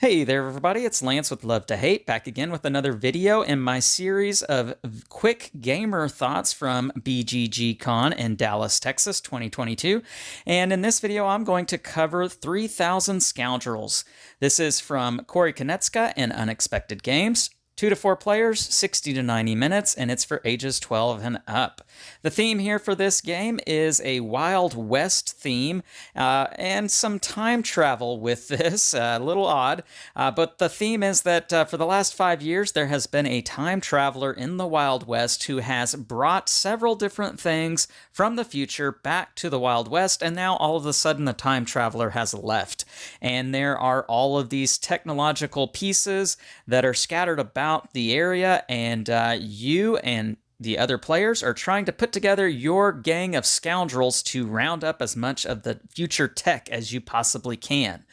Hey there, everybody. It's Lance with Love to Hate, back again with another video in my series of quick gamer thoughts from BGG Con in Dallas, Texas, 2022. And in this video, I'm going to cover 3,000 Scoundrels. This is from Corey Konecka in Unexpected Games. 2 to 4 players, 60 to 90 minutes, and it's for ages 12 and up. The theme here for this game is a Wild West theme and some time travel with this, a little odd, but the theme is that for the last 5 years there has been a time traveler in the Wild West who has brought several different things from the future back to the Wild West, and now all of a sudden the time traveler has left. And there are all of these technological pieces that are scattered about the area, and you and the other players are trying to put together your gang of scoundrels to round up as much of the future tech as you possibly can.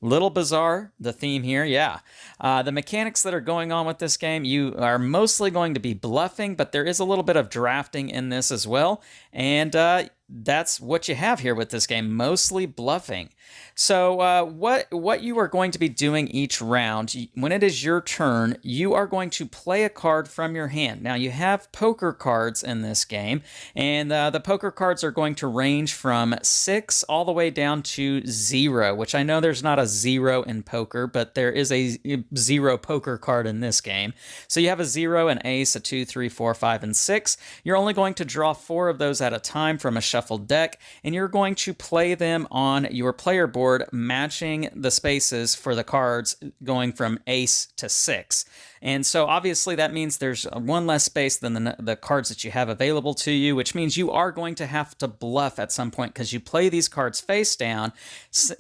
Little bizarre, the theme here, yeah. The mechanics that are going on with this game, you are mostly going to be bluffing, but there is a little bit of drafting in this as well, and that's what you have here with this game, mostly bluffing. So what you are going to be doing each round, when it is your turn, you are going to play a card from your hand. Now, you have poker cards in this game, and the poker cards are going to range from 6 all the way down to 0, which I know there's not a 0 in poker, but there is a 0 poker card in this game. So you have a 0, an ace, a 2, 3, 4, 5, and 6. You're only going to draw 4 of those at a time from a shuffled deck, and you're going to play them on your player board, matching the spaces for the cards going from ace to 6. And so obviously that means there's one less space than the cards that you have available to you, which means you are going to have to bluff at some point because you play these cards face down,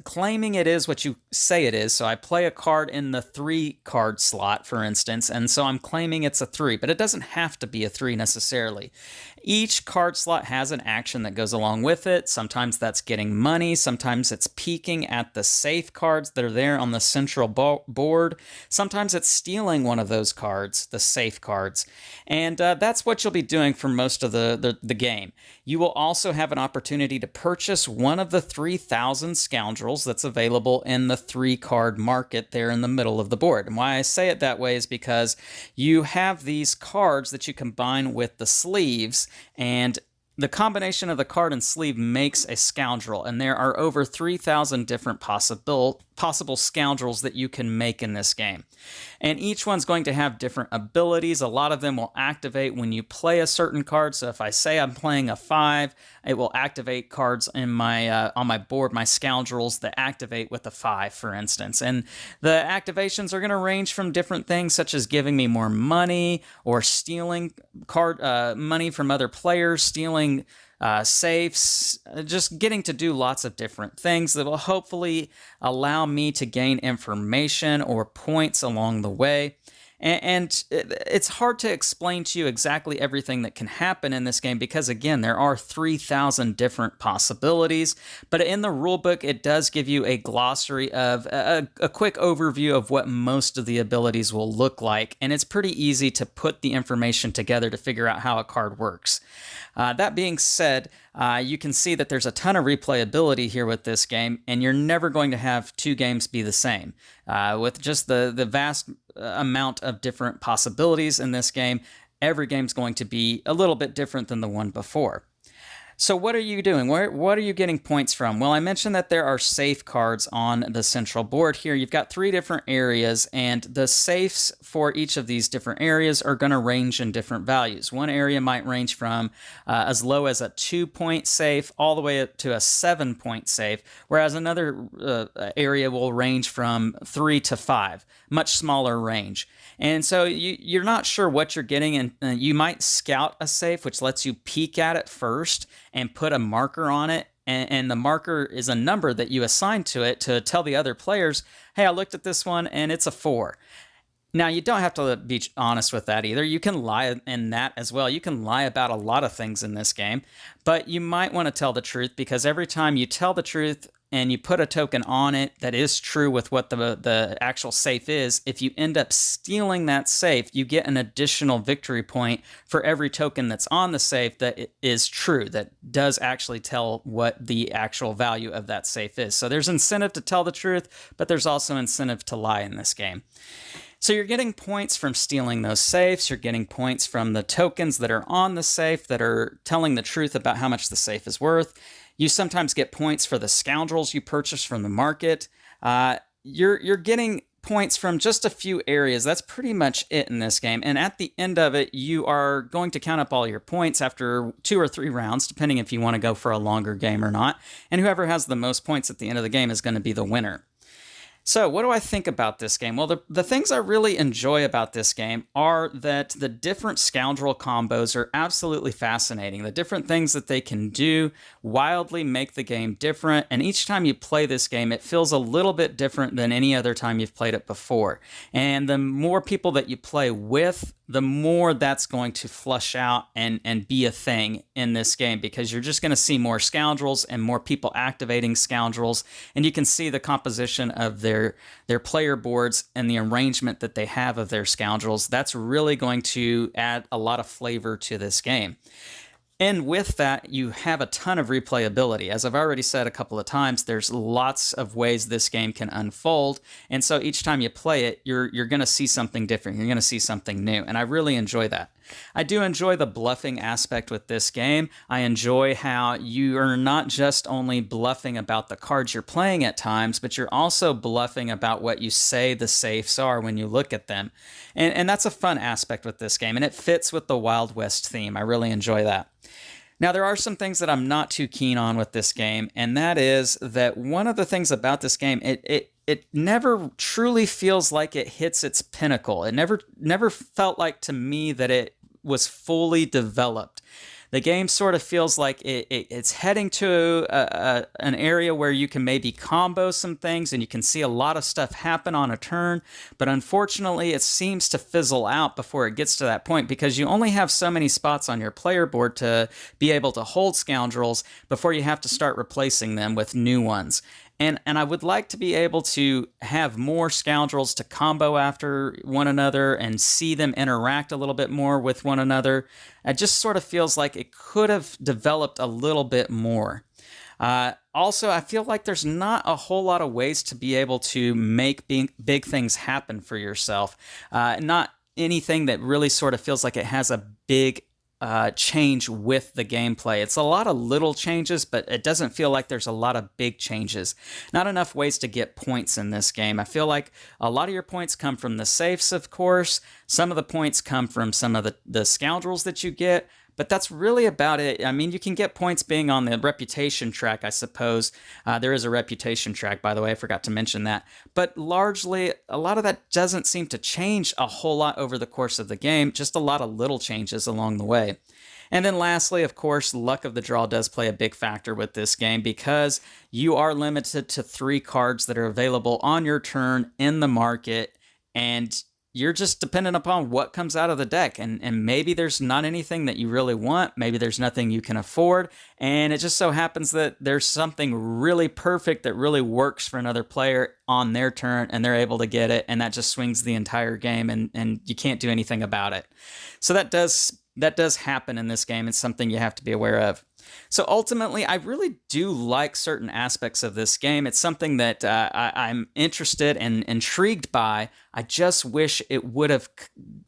claiming it is what you say it is. So I play a card in the 3 card slot, for instance, and so I'm claiming it's a 3, but it doesn't have to be a 3 necessarily. Each card slot has an action that goes along with it. Sometimes that's getting money. Sometimes it's peeking at the safe cards that are there on the central board. Sometimes it's stealing one of those cards, the safe cards. And that's what you'll be doing for most of the game. You will also have an opportunity to purchase one of the 3,000 Scoundrels that's available in the 3-card market there in the middle of the board. And why I say it that way is because you have these cards that you combine with the sleeves, and the combination of the card and sleeve makes a scoundrel, and there are over 3,000 different possible scoundrels that you can make in this game. And each one's going to have different abilities. A lot of them will activate when you play a certain card. So if I say I'm playing a 5, it will activate cards in my on my board, my scoundrels that activate with a 5, for instance. And the activations are going to range from different things, such as giving me more money or stealing money from other players, stealing safes, just getting to do lots of different things that will hopefully allow me to gain information or points along the way. And it's hard to explain to you exactly everything that can happen in this game because, again, there are 3,000 different possibilities. But in the rulebook, it does give you a glossary of a quick overview of what most of the abilities will look like. And it's pretty easy to put the information together to figure out how a card works. That being said, you can see that there's a ton of replayability here with this game, and you're never going to have 2 games be the same. With just the vast amount of different possibilities in this game, every game's going to be a little bit different than the one before. So what are you doing? What are you getting points from? Well, I mentioned that there are safe cards on the central board here. You've got 3 different areas, and the safes for each of these different areas are going to range in different values. One area might range from as low as a 2-point safe all the way up to a 7-point safe, whereas another area will range from 3 to 5, much smaller range. And so you're not sure what you're getting, and you might scout a safe, which lets you peek at it first and put a marker on it, and the marker is a number that you assign to it to tell the other players, hey, I looked at this one and it's a 4. Now, you don't have to be honest with that either. You can lie in that as well. You can lie about a lot of things in this game, but you might want to tell the truth because every time you tell the truth, and you put a token on it that is true with what the actual safe is, if you end up stealing that safe, you get an additional victory point for every token that's on the safe that is true, that does actually tell what the actual value of that safe is. So there's incentive to tell the truth, but there's also incentive to lie in this game. So you're getting points from stealing those safes. You're getting points from the tokens that are on the safe that are telling the truth about how much the safe is worth. You sometimes get points for the Scoundrels you purchase from the market. You're getting points from just a few areas. That's pretty much it in this game. And at the end of it, you are going to count up all your points after 2 or 3 rounds, depending if you want to go for a longer game or not. And whoever has the most points at the end of the game is going to be the winner. So what do I think about this game? Well, the things I really enjoy about this game are that the different Scoundrel combos are absolutely fascinating. The different things that they can do wildly make the game different, and each time you play this game, it feels a little bit different than any other time you've played it before. And the more people that you play with, the more that's going to flush out and be a thing in this game, because you're just going to see more Scoundrels and more people activating Scoundrels, and you can see the composition of their player boards and the arrangement that they have of their Scoundrels. That's really going to add a lot of flavor to this game. And with that, you have a ton of replayability. As I've already said a couple of times, there's lots of ways this game can unfold. And so each time you play it, you're going to see something different. You're going to see something new. And I really enjoy that. I do enjoy the bluffing aspect with this game. I enjoy how you are not just only bluffing about the cards you're playing at times, but you're also bluffing about what you say the safes are when you look at them. And that's a fun aspect with this game. And it fits with the Wild West theme. I really enjoy that. Now, there are some things that I'm not too keen on with this game, and that is that one of the things about this game, it never truly feels like it hits its pinnacle. It never felt like to me that it was fully developed. The game sort of feels like it's heading to an area where you can maybe combo some things and you can see a lot of stuff happen on a turn, but unfortunately it seems to fizzle out before it gets to that point, because you only have so many spots on your player board to be able to hold Scoundrels before you have to start replacing them with new ones. And I would like to be able to have more Scoundrels to combo after one another and see them interact a little bit more with one another. It just sort of feels like it could have developed a little bit more. Also, I feel like there's not a whole lot of ways to be able to make big things happen for yourself. Not anything that really sort of feels like it has a big change with the gameplay. It's a lot of little changes, but it doesn't feel like there's a lot of big changes. Not enough ways to get points in this game. I feel like a lot of your points come from the safes, of course. Some of the points come from some of the Scoundrels that you get, but that's really about it. I mean, you can get points being on the reputation track, I suppose. There is a reputation track, by the way. I forgot to mention that. But largely, a lot of that doesn't seem to change a whole lot over the course of the game, just a lot of little changes along the way. And then lastly, of course, luck of the draw does play a big factor with this game, because you are limited to 3 cards that are available on your turn in the market, and you're just dependent upon what comes out of the deck. And maybe there's not anything that you really want. Maybe there's nothing you can afford. And it just so happens that there's something really perfect that really works for another player on their turn, and they're able to get it. And that just swings the entire game, and you can't do anything about it. So that does happen in this game. It's something you have to be aware of. So ultimately, I really do like certain aspects of this game. It's something that I'm interested and intrigued by. I just wish it would have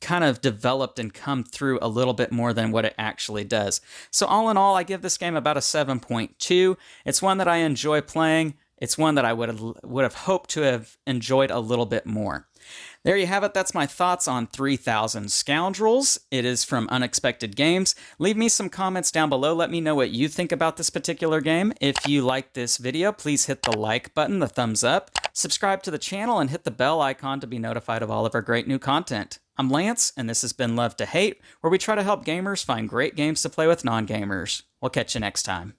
kind of developed and come through a little bit more than what it actually does. So all in all, I give this game about a 7.2. It's one that I enjoy playing. It's one that I would have hoped to have enjoyed a little bit more. There you have it. That's my thoughts on 3000 Scoundrels. It is from Unexpected Games. Leave me some comments down below. Let me know what you think about this particular game. If you like this video, please hit the like button, the thumbs up, subscribe to the channel, and hit the bell icon to be notified of all of our great new content. I'm Lance, and this has been Love to Hate, where we try to help gamers find great games to play with non-gamers. We'll catch you next time.